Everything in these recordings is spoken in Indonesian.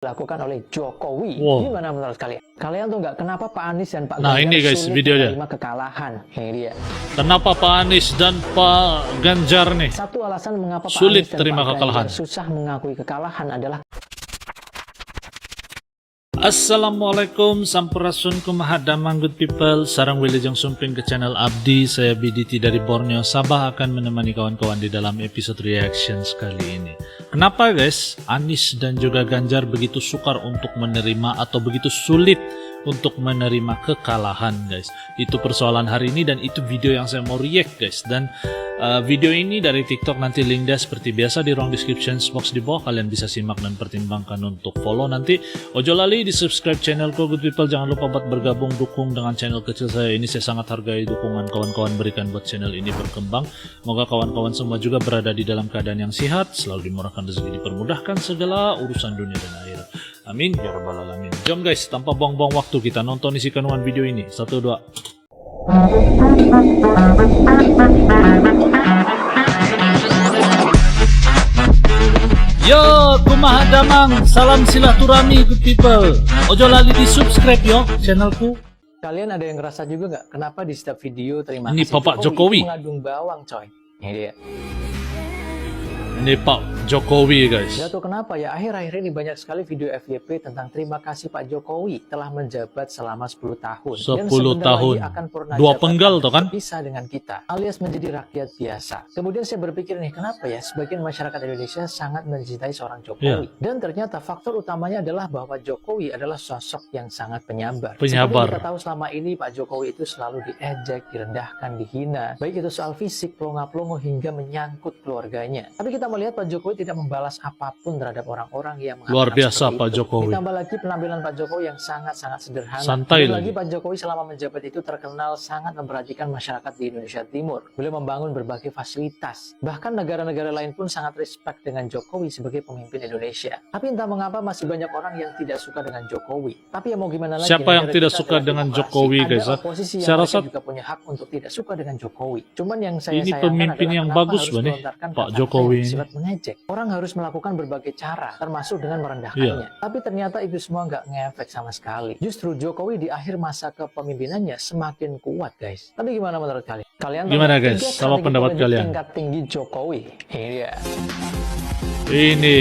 dilakukan oleh Jokowi. Wow. Gimana menurut kalian? Kalian tuh nggak kenapa Pak Anies dan Pak Nah, Ganjar ini guys sulit videonya. menerima kekalahan? Ini dia. Kenapa Pak Anies dan Pak Ganjar nih Satu alasan mengapa Pak sulit Anies dan terima Pak kekalahan? Ganjar susah mengakui kekalahan adalah Assalamualaikum, sampurasun kumahadamang good people. Sarang wilujeng sumping ke channel Abdi. Saya BDT dari Borneo, Sabah akan menemani kawan-kawan di dalam episode reactions kali ini. Kenapa guys Anies dan juga Ganjar begitu sukar untuk menerima atau begitu sulit untuk menerima kekalahan guys? Itu persoalan hari ini dan itu video yang saya mau react guys. Dan video ini dari TikTok, nanti linknya seperti biasa di ruang description box di bawah. Kalian bisa simak dan pertimbangkan untuk follow nanti. Ojo lali di subscribe channelku good people. Jangan lupa buat bergabung dukung dengan channel kecil saya ini. Saya sangat hargai dukungan kawan-kawan berikan buat channel ini berkembang. Moga kawan-kawan semua juga berada di dalam keadaan yang sehat, selalu dimurahkan rezeki, dipermudahkan segala urusan dunia dan akhirat. Amin ya rabbal alamin. Jom guys, tanpa buang-buang waktu kita nonton isi kandungan video ini. 1, 2. Yo, kumaha damang, salam silaturahmi good people. Ojo lali di subscribe yo channelku. kalian ada yang ngerasa juga nggak kenapa di setiap video terima Ini kasih Bapak Jokowi. itu mengandung bawang coy. Ini dia. Ini Pak Jokowi guys. Gak tahu kenapa ya, akhir-akhir ini banyak sekali video FYP tentang terima kasih Pak Jokowi telah menjabat selama 10 tahun. 10 Dan sebentar tahun. lagi akan purna Dua jabatan penggal toh kan? berpisah dengan kita, alias menjadi rakyat biasa. Kemudian saya berpikir nih, kenapa ya sebagian masyarakat Indonesia sangat mencintai seorang Jokowi. Dan ternyata faktor utamanya adalah bahwa Jokowi adalah sosok yang sangat penyabar. Penyabar. Seperti kita tahu selama ini Pak Jokowi itu selalu diejek, direndahkan, dihina. Baik itu soal fisik, pelongo-pelongo hingga menyangkut keluarganya. Tapi kita melihat Pak Jokowi tidak membalas apapun terhadap orang-orang yang mengatakan Luar biasa seperti Pak itu. Jokowi. Ditambah lagi penampilan Pak Jokowi yang sangat-sangat sederhana. Santai Dan lagi. Pak Jokowi selama menjabat itu terkenal sangat memperhatikan masyarakat di Indonesia Timur. Beliau membangun berbagai fasilitas. Bahkan negara-negara lain pun sangat respect dengan Jokowi sebagai pemimpin Indonesia. Tapi entah mengapa masih banyak orang yang tidak suka dengan Jokowi. Tapi ya mau gimana lagi? Siapa yang negara tidak kita suka adalah dengan demokrasi. Jokowi, Ada guys? oposisi yang Saya mereka rasa juga punya hak untuk tidak suka dengan Jokowi. Cuman yang saya ini sayangkan pemimpin adalah yang kenapa bagus harus nih, melontarkan Pak kata-kata Jokowi yang ini. bersifat mengejek. Orang harus melakukan berbagai cara, termasuk dengan merendahkannya. Tapi ternyata itu semua nggak ngefek sama sekali. Justru Jokowi di akhir masa kepemimpinannya semakin kuat, guys. Tapi gimana menurut kalian? Kalian tahu Gimana, nggak guys? tiga Sama strategi pendapat politik kalian. tingkat tinggi Jokowi? Ini dia. ini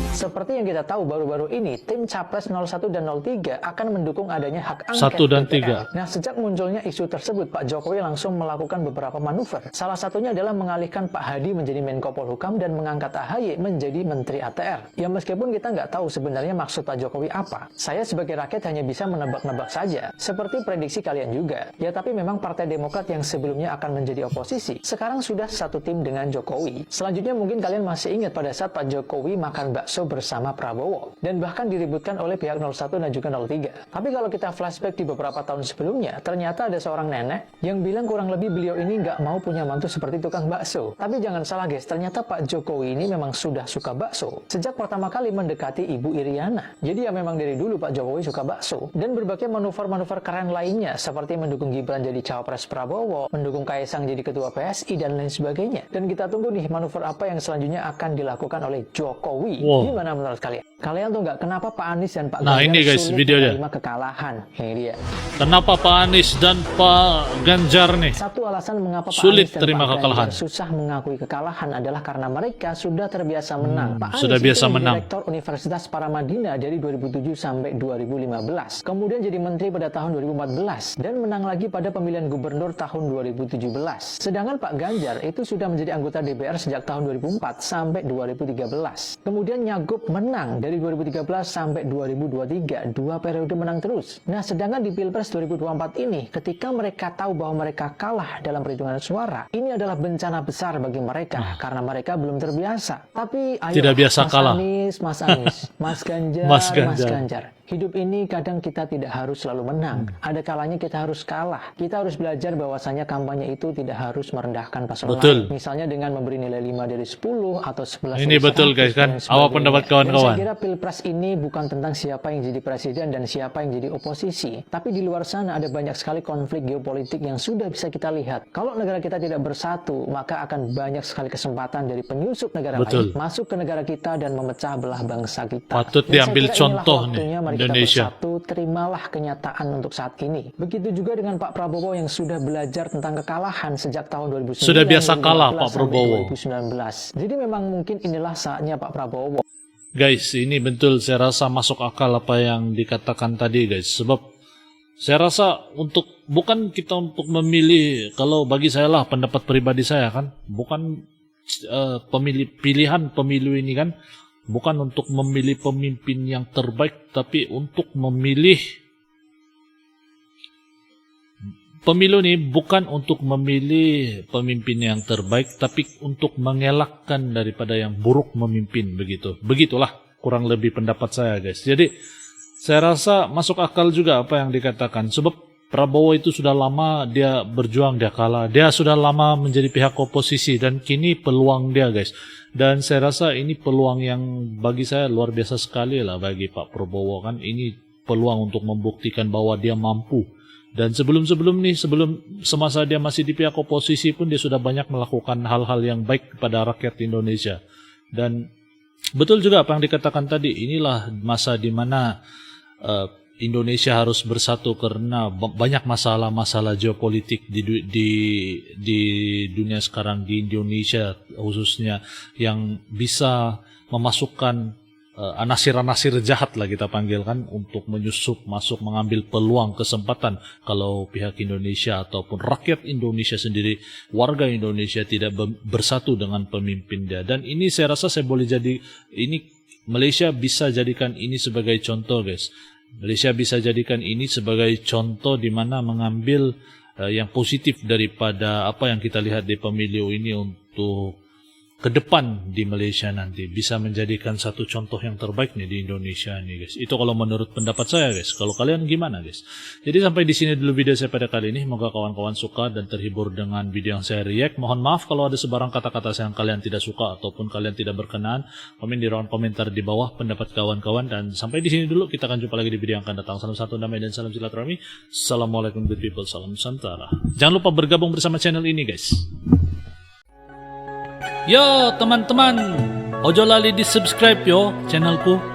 Seperti yang kita tahu baru-baru ini, tim Capres 01 dan 03 akan mendukung adanya hak angket 1 dan DPR. 3. Nah, sejak munculnya isu tersebut, Pak Jokowi langsung melakukan beberapa manuver. Salah satunya adalah mengalihkan Pak Hadi menjadi Menko Polhukam dan mengangkat AHY menjadi Menteri ATR. Ya meskipun kita nggak tahu sebenarnya maksud Pak Jokowi apa. Saya sebagai rakyat hanya bisa menebak-nebak saja. Seperti prediksi kalian juga. Ya tapi memang Partai Demokrat yang sebelumnya akan menjadi oposisi, sekarang sudah satu tim dengan Jokowi. Selanjutnya mungkin kalian masih ingat pada saat Pak Jokowi makan bakso bersama Prabowo dan bahkan diributkan oleh pihak 01 dan juga 03. Tapi kalau kita flashback di beberapa tahun sebelumnya, ternyata ada seorang nenek yang bilang kurang lebih beliau ini nggak mau punya mantu seperti tukang bakso. Tapi jangan salah guys, ternyata Pak Jokowi ini memang sudah suka bakso sejak pertama kali mendekati Ibu Iriana. Jadi ya memang dari dulu Pak Jokowi suka bakso dan berbagai manuver-manuver keren lainnya seperti mendukung Gibran jadi cawapres Prabowo, mendukung Kaisang jadi ketua PSI dan lain sebagainya. Dan kita tunggu nih manuver apa yang selanjutnya akan dilakukan oleh Jokowi. Gimana menurut kalian? Kalian tuh nggak kenapa Pak Anies dan Pak Ganjar ini guys sulit videonya. menerima kekalahan? Ini dia. Kenapa Pak Anies dan Pak Ganjar nih Satu alasan mengapa Pak sulit Anies dan terima Pak kekalahan? Ganjar susah mengakui kekalahan adalah karena mereka sudah terbiasa menang. Pak sudah Anies biasa itu menang. Direktur Universitas Paramadina dari 2007 sampai 2015. Kemudian jadi menteri pada tahun 2014 dan menang lagi pada pemilihan gubernur tahun 2017. Sedangkan Pak Ganjar itu sudah menjadi anggota DPR sejak tahun 2004 sampai 2013. Kemudian nyagup menang dari 2013 sampai 2023, 2 periode menang terus. Nah, sedangkan di Pilpres 2024 ini, ketika mereka tahu bahwa mereka kalah dalam perhitungan suara, ini adalah bencana besar bagi mereka karena mereka belum terbiasa. Tapi ayo, Tidak biasa Mas kalah. Anies, Mas Anies, Mas Ganjar, Mas Mas Ganjar. Ganjar. Hidup ini kadang kita tidak harus selalu menang. Ada kalanya kita harus kalah. Kita harus belajar bahwasanya kampanye itu tidak harus merendahkan paslon lain. Misalnya dengan memberi nilai 5 dari 10 atau 11 Ini dari betul 100 guys kan. dan Apa sebagainya. pendapat Dan kawan-kawan? saya kira Pilpres ini bukan tentang siapa yang jadi presiden dan siapa yang jadi oposisi. Tapi di luar sana ada banyak sekali konflik geopolitik yang sudah bisa kita lihat. Kalau negara kita tidak bersatu, maka akan banyak sekali kesempatan dari penyusup negara lain masuk ke negara kita dan memecah belah bangsa kita. Patut diambil contoh nih, mari Indonesia. kita bersatu, terimalah kenyataan untuk saat ini. Begitu juga dengan Pak Prabowo yang sudah belajar tentang kekalahan sejak tahun 2009. Sudah biasa kalah Pak Prabowo. 2019. Jadi memang mungkin inilah saatnya Pak Prabowo. Guys, ini betul saya rasa masuk akal apa yang dikatakan tadi guys. Sebab saya rasa bukan kita untuk memilih, kalau bagi saya lah pendapat pribadi saya kan, bukan pilihan pemilu ini kan, bukan untuk memilih pemimpin yang terbaik, tapi untuk memilih pemilu ini bukan untuk memilih pemimpin yang terbaik, tapi untuk mengelakkan daripada yang buruk memimpin begitu. Begitulah kurang lebih pendapat saya guys. Jadi saya rasa masuk akal juga apa yang dikatakan. Sebab Prabowo itu sudah lama dia berjuang, dia kalah. Dia sudah lama menjadi pihak oposisi dan kini peluang dia guys. Dan saya rasa ini peluang yang bagi saya luar biasa sekali lah bagi Pak Prabowo kan. Ini peluang untuk membuktikan bahwa dia mampu. Dan sebelum semasa dia masih di pihak oposisi pun dia sudah banyak melakukan hal-hal yang baik kepada rakyat Indonesia. Dan betul juga apa yang dikatakan tadi, inilah masa di mana Indonesia harus bersatu karena banyak masalah-masalah geopolitik di dunia sekarang, di Indonesia khususnya, yang bisa memasukkan anasir-anasir jahat lah kita panggil kan, untuk menyusup masuk mengambil peluang kesempatan kalau pihak Indonesia ataupun rakyat Indonesia sendiri, warga Indonesia tidak bersatu dengan pemimpin dia. Dan ini saya rasa Malaysia bisa jadikan ini sebagai contoh guys. Malaysia bisa jadikan ini sebagai contoh di mana mengambil yang positif daripada apa yang kita lihat di pemilu ini untuk ke depan di Malaysia nanti bisa menjadikan satu contoh yang terbaik nih di Indonesia nih guys. Itu kalau menurut pendapat saya guys. Kalau kalian gimana guys? Jadi sampai di sini dulu video saya pada kali ini. Semoga kawan-kawan suka dan terhibur dengan video yang saya react. Mohon maaf kalau ada sebarang kata-kata yang kalian tidak suka ataupun kalian tidak berkenan. Komen di ruang komentar di bawah pendapat kawan-kawan. Dan sampai di sini dulu, kita akan jumpa lagi di video yang akan datang. Salam satu, damai dan salam silaturahmi. Assalamualaikum good people, salam Nusantara. Jangan lupa bergabung bersama channel ini guys. Yo teman-teman, ojo lali di subscribe yo channelku.